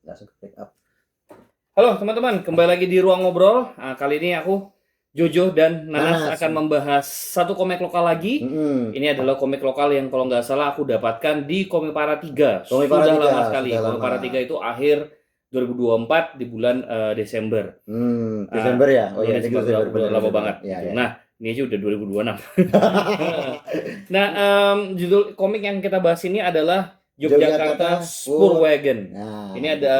langsung ke pick up. Halo teman-teman, kembali lagi di Ruang Ngobrol. Nah, kali ini aku, Jojo dan Nanas akan membahas satu komik lokal lagi. Ini adalah komik lokal yang kalau nggak salah aku dapatkan di Komikpara 3. Sudah lama sekali. Komikpara 3 itu akhir 2024 di bulan Desember. Desember ya? Oh iya, Desember, udah lama banget. Ya, gitu. ya. Nah, ini aja udah 2026. Nah, judul komik yang kita bahas ini adalah Yogyakarta Spoorwegen. Nah, ini ada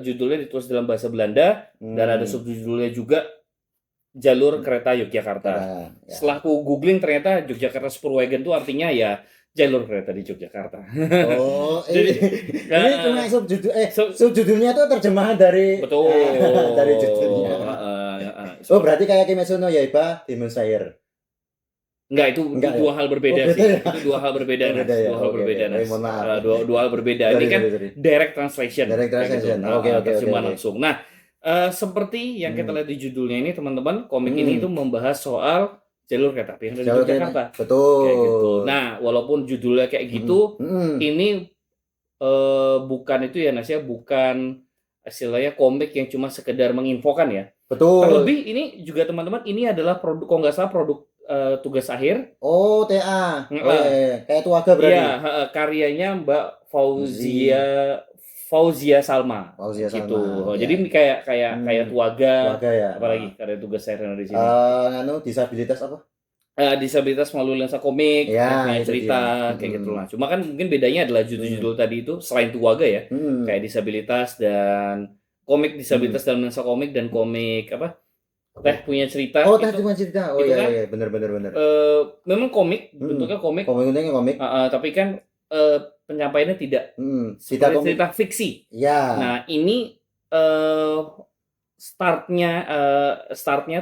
judulnya ditulis dalam bahasa Belanda dan ada subjudulnya juga Jalur Kereta Yogyakarta. Ya. Setelah aku googling ternyata Yogyakarta Spoorwegen itu artinya ya jalur kereta di Yogyakarta. Oh, Jadi ini cuma subjudulnya itu terjemahan dari betul dari judulnya. Oh, berarti kayak Kimetsu no Yaiba Demon Slayer. Enggak, itu dua hal berbeda sih. Itu dua hal berbeda. Dua hal berbeda. Ini kan direct translation. Oke. Terjemahan langsung. Nah, seperti yang kita lihat di judulnya ini, teman-teman, komik ini itu membahas soal jalur kereta api yang ada di Yogyakarta. Betul. Kayak gitu. Nah, walaupun judulnya kayak gitu, ini bukan itu ya, Nas ya, bukan istilahnya komik yang cuma sekedar menginfokan ya. Betul. Terlebih ini juga teman-teman, ini adalah produk, kalau nggak salah produk tugas akhir. Oh, TA. Kayak Tuaga berarti. Iya, karyanya Mbak Fauzia Salma. Gitu. Jadi kayak Tuaga ya. Apalagi karya tugas akhir di sini. Disabilitas apa? Disabilitas melalui lensa komik, cerita kayak gitu lah. Cuma kan mungkin bedanya adalah judul-judul tadi itu selain Tuaga ya, kayak disabilitas dan komik disabilitas dalam lensa komik dan komik apa? Teh punya cerita. Oh, Teh punya cerita. Oh iya, kan, iya, benar. Memang komik, bentuknya komik. Komik. Tapi kan penyampaiannya tidak cerita fiksi. Ya. Nah, ini startnya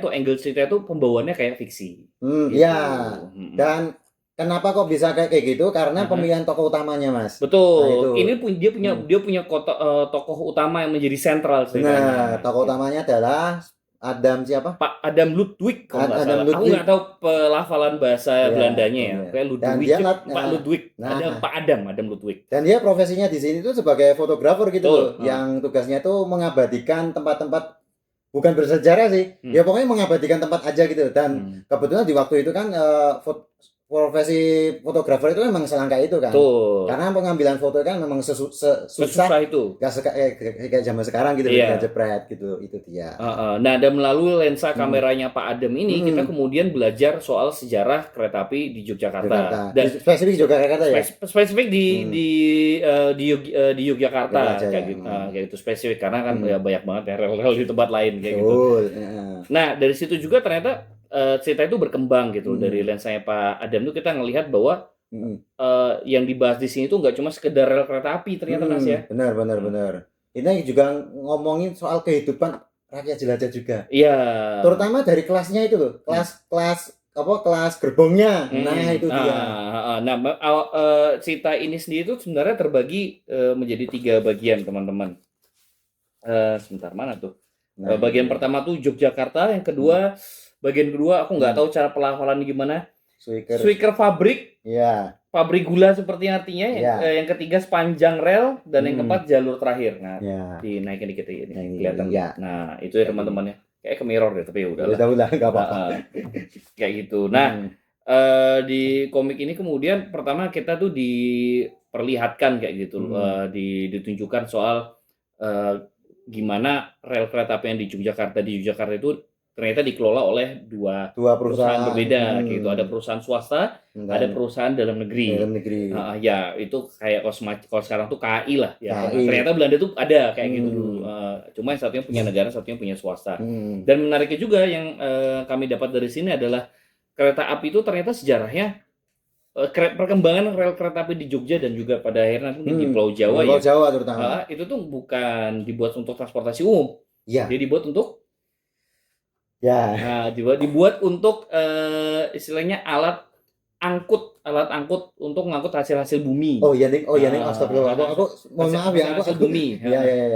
tuh angle cerita itu pembawaannya kayak fiksi. Gitu. Ya. Dan kenapa kok bisa kayak gitu? Karena pemilihan tokoh utamanya, Mas. Betul. Ini dia punya tokoh utama yang menjadi sentral ceritanya. Nah, tokoh utamanya adalah Adam siapa? Pak Adam Ludwig kalau nggak salah. Aku nggak tahu pelafalan bahasa Belandanya ya. Kayak Ludwig, Pak Ludwig. Ada Pak Adam Ludwig. Dan dia profesinya di sini tuh sebagai fotografer gitu loh, yang tugasnya tuh mengabadikan tempat-tempat bukan bersejarah sih. Ya pokoknya mengabadikan tempat aja gitu. Dan kebetulan di waktu itu kan profesi fotografer itu memang selangkah itu kan. Karena pengambilan foto kan memang susah itu. Kayak zaman sekarang gitu dengan jepret gitu, itu dia. Nah, dan melalui lensa kameranya Pak Adam ini kita kemudian belajar soal sejarah kereta api di Yogyakarta. Dan spesifik Yogyakarta ya. Spesifik di Yogyakarta kayak gitu spesifik karena kan ya banyak banget ya rel-rel di tempat lain kayak gitu. Nah, dari situ juga ternyata cerita itu berkembang gitu. Dari lensanya Pak Adam itu kita ngelihat bahwa yang dibahas di sini tuh nggak cuma sekedar rel kereta api ternyata Mas ya. Benar. Ini juga ngomongin soal kehidupan rakyat jelajah juga. Iya. Terutama dari kelasnya itu loh. Kelas gerbongnya. Nah, itu dia. Nah, cerita ini sendiri itu sebenarnya terbagi menjadi 3 bagian, teman-teman. Sebentar, mana tuh? Bagian pertama tuh Yogyakarta, yang kedua bagian kedua aku nggak tahu cara pelafalan gimana. Swiker Fabrik. Iya. Pabrik gula seperti artinya. Yang ketiga sepanjang rel dan yang keempat jalur terakhir. Nah, dinaikin dikit ini kelihatan. Nah, itu ya teman-teman ya. Kayak ke mirror deh, tapi udahlah. Udah enggak apa-apa. Kayak gitu. Nah, di komik ini kemudian pertama kita tuh diperlihatkan kayak gitu, ditunjukkan soal gimana rel kereta api yang di Yogyakarta itu ternyata dikelola oleh dua perusahaan berbeda gitu. Ada perusahaan swasta, ada perusahaan dalam negeri. Ya itu kayak kalau sekarang tuh KAI lah ya. Ternyata Belanda tuh ada kayak gitu dulu. Cuma yang satunya punya negara, satunya punya swasta. Dan menariknya juga yang kami dapat dari sini adalah kereta api itu ternyata sejarahnya perkembangan rel kereta api di Jogja dan juga pada akhirnya di Pulau Jawa Pulau Jawa terutama. Itu tuh bukan dibuat untuk transportasi umum. Dia dibuat untuk dibuat untuk istilahnya alat angkut untuk mengangkut hasil bumi. Astagfirullah. Aku mohon maaf ya, hasil bumi.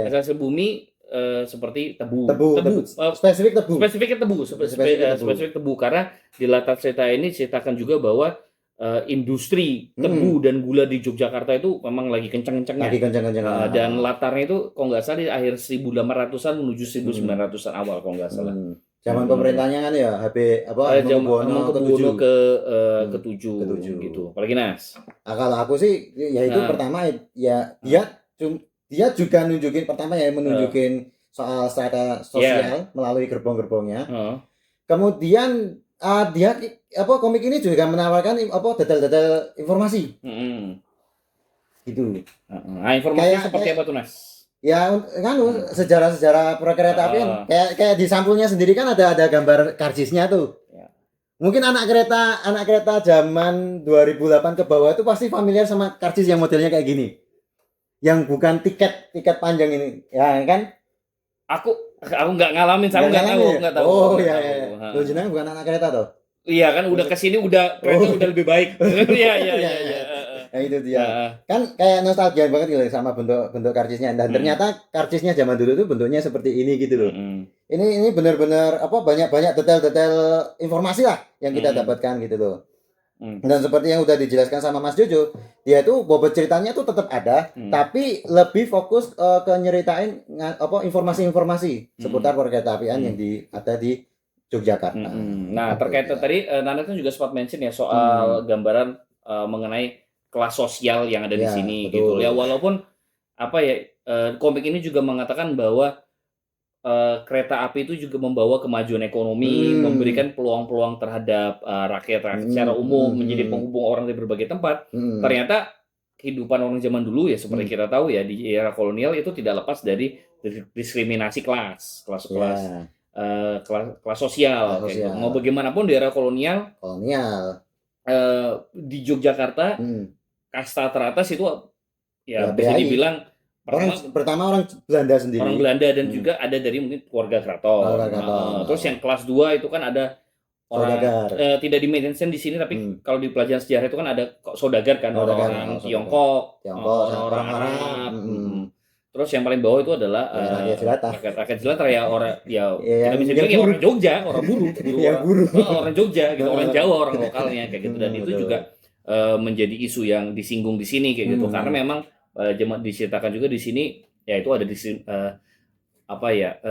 Hasil bumi seperti tebu. Spesifiknya tebu karena di latar cerita ini ceritakan juga bahwa industri tebu dan gula di Yogyakarta itu memang lagi kencang-kencangnya. Lagi kencang-kencang. Dan latarnya itu kalau nggak salah di akhir 1800-an menuju 1900-an awal kalau nggak salah. Zaman pemerintahnya kan ya Hamengkubuwono ke-7 gitu. Apalagi Nas? Nah, kalau aku sih ya itu pertama ya dia juga nunjukin pertama ya menunjukin soal strata sosial melalui gerbong-gerbongnya. Kemudian dia komik ini juga menawarkan detail-detail informasi. Gitu. Nah, informasi seperti apa tuh, Nas? Ya kan sejarah-sejarah perkereta apian kayak di sampulnya sendiri kan ada gambar karcisnya tuh. Mungkin anak kereta zaman 2008 ke bawah itu pasti familiar sama karcis yang modelnya kayak gini. Yang bukan tiket panjang ini. Ya kan? Aku nggak ngalamin, saya nggak tahu. Oh iya. Lo jenengan bukan anak kereta toh? Iya kan udah kesini udah kereta udah lebih baik. Iya. Nah itu dia. Kan kayak nostalgia banget gitu sama bentuk karcisnya. Dan ternyata karcisnya zaman dulu tuh bentuknya seperti ini gitu loh. Ini benar-benar banyak detail-detail informasi lah yang kita dapatkan gitu loh. Dan seperti yang udah dijelaskan sama Mas Jojo, dia tuh bobot ceritanya tuh tetap ada, tapi lebih fokus ke nyeritain informasi-informasi seputar perkereta apian yang ada di Yogyakarta. Nah, terkait tadi Nana kan juga sempat mention ya soal gambaran mengenai kelas sosial yang ada di sini gitu. Ya walaupun komik ini juga mengatakan bahwa kereta api itu juga membawa kemajuan ekonomi, memberikan peluang-peluang terhadap rakyat secara umum, menjadi penghubung orang dari berbagai tempat. Ternyata kehidupan orang zaman dulu ya seperti kita tahu ya di era kolonial itu tidak lepas dari diskriminasi kelas sosial. Gitu. Mau bagaimanapun di era kolonial di Yogyakarta kasta teratas itu ya bisa dibilang pertama orang Belanda sendiri. Orang Belanda dan juga ada dari mungkin keluarga keraton. Terus yang kelas 2 itu kan ada orang tidak di-mention di sini tapi kalau di pelajaran sejarah itu kan ada saudagar kan orang Tiongkok, orang Arab. Terus yang paling bawah itu adalah rakyat jelata ya kita bisa bilang ya orang Jogja, orang buruh. Orang Jogja gitu, orang Jawa, orang lokalnya kayak gitu dan itu juga menjadi isu yang disinggung di sini kayak gitu karena memang diceritakan juga di sini ya itu ada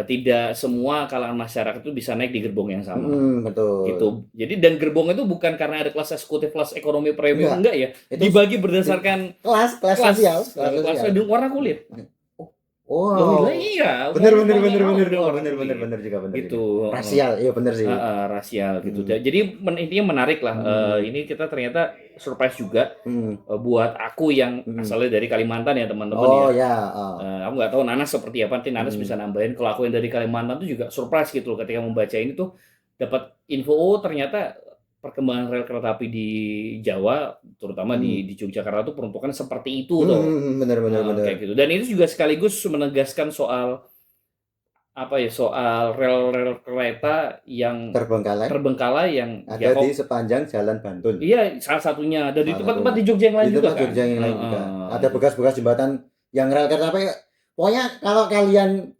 tidak semua kalangan masyarakat itu bisa naik di gerbong yang sama. Betul. Gitu. Jadi dan gerbong itu bukan karena ada kelas eksekutif, kelas ekonomi premium enggak ya. Itu dibagi berdasarkan kelas sosial, warna kulit. Iya. Bener juga bener. Gitu. Rasial, iya bener sih. Rasial gitu. Jadi intinya menarik lah. Ini kita ternyata surprise juga buat aku yang asalnya dari Kalimantan ya teman-teman aku nggak tahu Nanas seperti apa. Nanti Nanas bisa nambahin. Kalau aku yang dari Kalimantan tuh juga surprise gitu loh ketika membaca ini tuh dapat info ternyata perkembangan rel kereta api di Jawa, terutama di Yogyakarta itu peruntukan seperti itu loh. Bener. Kayak gitu. Dan itu juga sekaligus menegaskan soal rel kereta yang terbengkalai yang ada di sepanjang Jalan Bantul. Iya, salah satunya. Dan di tempat-tempat di Jogja yang lain juga kan. Ada bekas-bekas jembatan yang rel kereta api. Pokoknya kalau kalian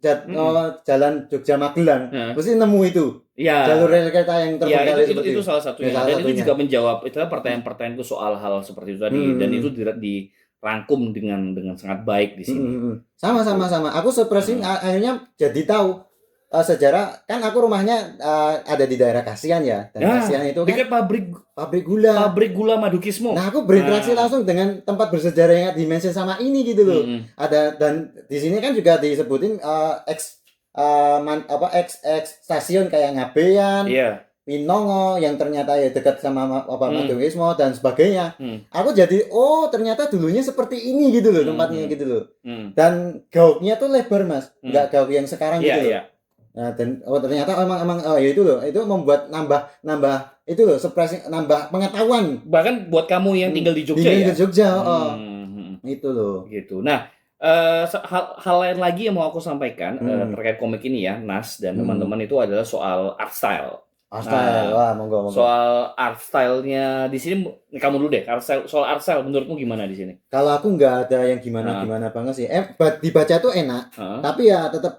jalan Jogja Magelang, pasti nemu itu. Jalur rel kereta yang terbengkalai itu salah satunya. Dan itu juga menjawab pertanyaan-pertanyaan itu soal hal seperti itu tadi. Dan itu dirangkum dengan sangat baik di sini. Sama. Aku surprise akhirnya jadi tahu sejarah kan aku rumahnya ada di daerah Kasihan ya. Dan Kasihan itu dekat kan pabrik gula Madukismo. Nah, aku berinteraksi langsung dengan tempat bersejarah yang dimention sama ini gitu loh. Ada dan di sini kan juga disebutin ex stasiun kayak Ngabean, Pinongo yang ternyata ya dekat sama Madukismo dan sebagainya. Aku jadi ternyata dulunya seperti ini gitu loh tempatnya gitu loh. Dan gauknya tuh lebar Mas, nggak gauk yang sekarang gitu loh. Nah, dan ternyata emang ya itu loh, itu membuat nambah itu loh, surprise, nambah pengetahuan. Bahkan buat kamu yang tinggal di Jogja ya. Di Jogja, itu loh. Gitu. Nah, hal lain lagi yang mau aku sampaikan terkait komik ini ya, Nas dan teman-teman itu adalah soal art style. Wah, monggo. Soal art style-nya di sini kamu dulu deh. Soal art style menurutmu gimana di sini? Kalau aku nggak ada yang gimana banget sih. Dibaca tuh enak, tapi ya tetap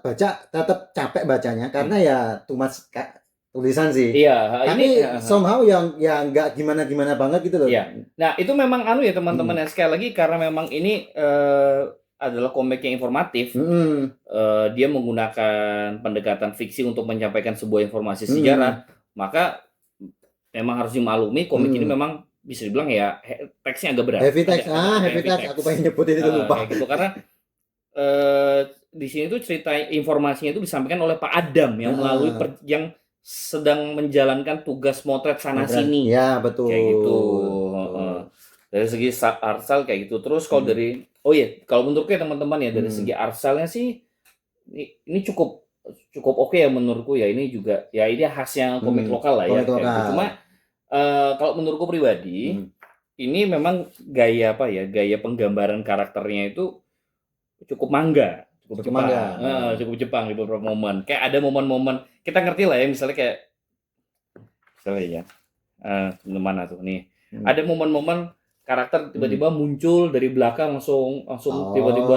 capek bacanya karena ya too much tulisan sih. Iya, Tapi somehow yang nggak gimana-gimana banget gitu loh. Iya. Nah, itu memang ya teman-teman ya, sekali lagi karena memang ini adalah komik yang informatif. Dia menggunakan pendekatan fiksi untuk menyampaikan sebuah informasi sejarah, maka memang harus dimaklumi komik ini memang bisa dibilang ya teksnya agak berat. Heavy text. Heavy text. Aku pengen nyebutin itu lupa. Kayak gitu karena di sini tuh cerita informasinya itu disampaikan oleh Pak Adam yang melalui yang sedang menjalankan tugas motret sana sini. Ya, betul. Kayak gitu. Dari segi arsal kayak gitu. Terus kalau dari kalau menurutku ya teman-teman ya dari segi arsalnya sih ini cukup oke ya menurutku ya. Ini juga ya ini khasnya komik lokal lah ya. Kayak gitu. Cuma kalau menurutku pribadi ini memang gaya penggambaran karakternya itu cukup manga. Cukup Jepang di beberapa momen. Kayak ada momen-momen kita ngerti lah ya, misalnya kayak ya mana tuh nih. Ada momen-momen karakter tiba-tiba muncul dari belakang langsung tiba-tiba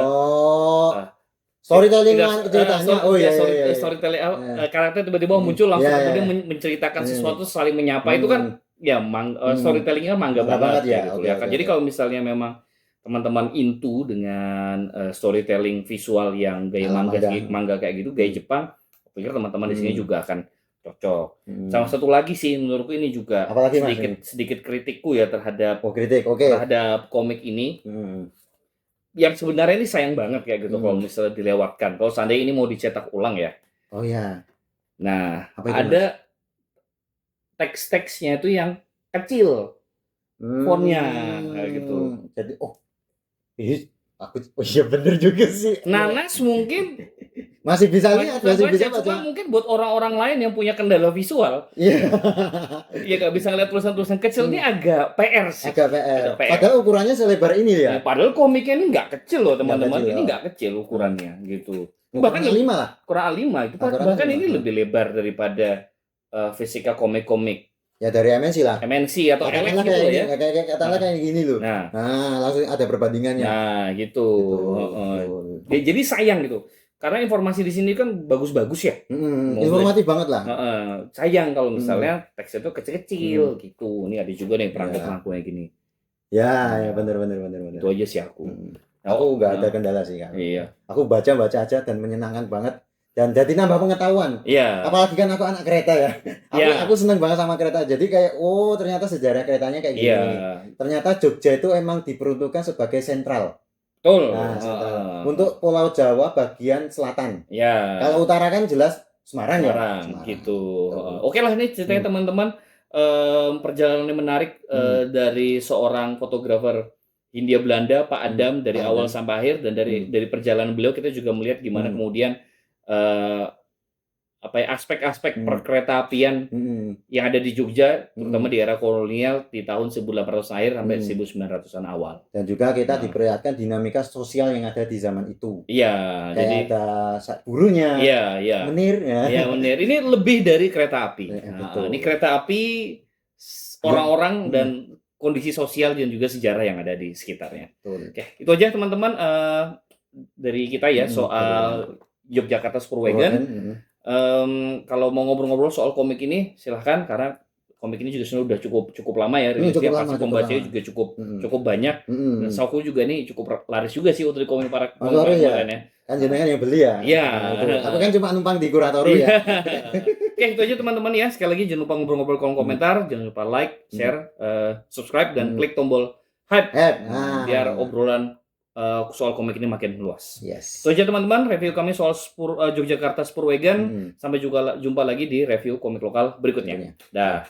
storytelling ceritanya. Storytelling karakter tiba-tiba muncul langsung kemudian menceritakan sesuatu saling menyapa itu kan ya storytellingnya mangga banget ya gitu ya kan. Jadi kalau misalnya memang teman-teman into dengan storytelling visual yang gaya manga kayak gitu, gaya Jepang, aku pikir teman-teman di sini juga akan cocok. Sama satu lagi sih menurutku ini juga sedikit kritikku ya terhadap terhadap komik ini. Yang sebenarnya ini sayang banget kayak gitu kalau misalnya dilewatkan. Kalau seandainya ini mau dicetak ulang ya. Oh ya. Nah, ada teks-teksnya itu yang kecil. Fontnya kayak gitu. Jadi iya bener juga sih. Nanas mungkin masih bisa lihat, masih bisa baca. Cuma mungkin buat orang-orang lain yang punya kendala visual, ya nggak bisa ngeliat tulisan-tulisan kecil ini agak PR sih. Agak PR. Padahal ukurannya selebar ini ya. Padahal komiknya ini nggak kecil loh teman-teman, ini nggak kecil ukurannya gitu. Bahkan A5 lah. Kurang A5 itu bahkan ini lebih lebar daripada fisika komik-komik. Ya dari MNC lah. MNC atau LX gitu ya. Katakanlah kayak gini loh. Nah, langsung ada perbandingannya. Nah, gitu. Jadi sayang gitu. Karena informasi di sini kan bagus-bagus ya. Informatif banget lah. Sayang kalau misalnya teksnya itu kecil-kecil gitu. Ini ada juga nih perangko-perangkonya gini. Ya, benar. Itu aja sih aku. Aku nggak ada kendala sih kan. Iya. Aku baca aja dan menyenangkan banget. Dan jadi nambah pengetahuan. Iya. Apalagi kan aku anak kereta ya. Aku seneng banget sama kereta. Jadi kayak ternyata sejarah keretanya kayak gini. Ternyata Jogja itu emang diperuntukkan sebagai sentral. Betul. Nah, untuk Pulau Jawa bagian selatan. Ya. Kalau utara kan jelas Semarang. Gitu. Oke lah ini ceritanya teman-teman. Perjalanan yang menarik dari seorang fotografer Hindia Belanda, Pak Adam, dari awal sampai akhir, dan dari perjalanan beliau kita juga melihat gimana kemudian aspek-aspek perkeretaapian yang ada di Jogja, terutama di era kolonial di tahun 1800 akhir sampai 1900-an awal. Dan juga kita diperlihatkan dinamika sosial yang ada di zaman itu. Iya, jadi ada burunya. Iya. Menir ya. Iya, menir. Ini lebih dari kereta api. Ini kereta api orang-orang dan kondisi sosial dan juga sejarah yang ada di sekitarnya. Oke, itu aja teman-teman dari kita ya soal Yogyakarta Spurwagon. Kalau mau ngobrol-ngobrol soal komik ini silahkan, karena komik ini juga sudah cukup lama ya rilisnya, pasti pembacanya juga cukup banyak. Dan Sauku juga nih cukup laris juga sih untuk komik para ya. Kan jenengan yang beli ya. Iya. Aku kan cuma numpang di Kuratoru ya. Oke, itu aja teman-teman ya. Sekali lagi jangan lupa ngobrol-ngobrol kolom komentar, jangan lupa like, share, subscribe dan klik tombol hype. Biar obrolan soal komik ini makin luas. Itu aja teman-teman review kami soal Yogyakarta Spurwagon. Sampai jumpa lagi di review komik lokal berikutnya. Dah.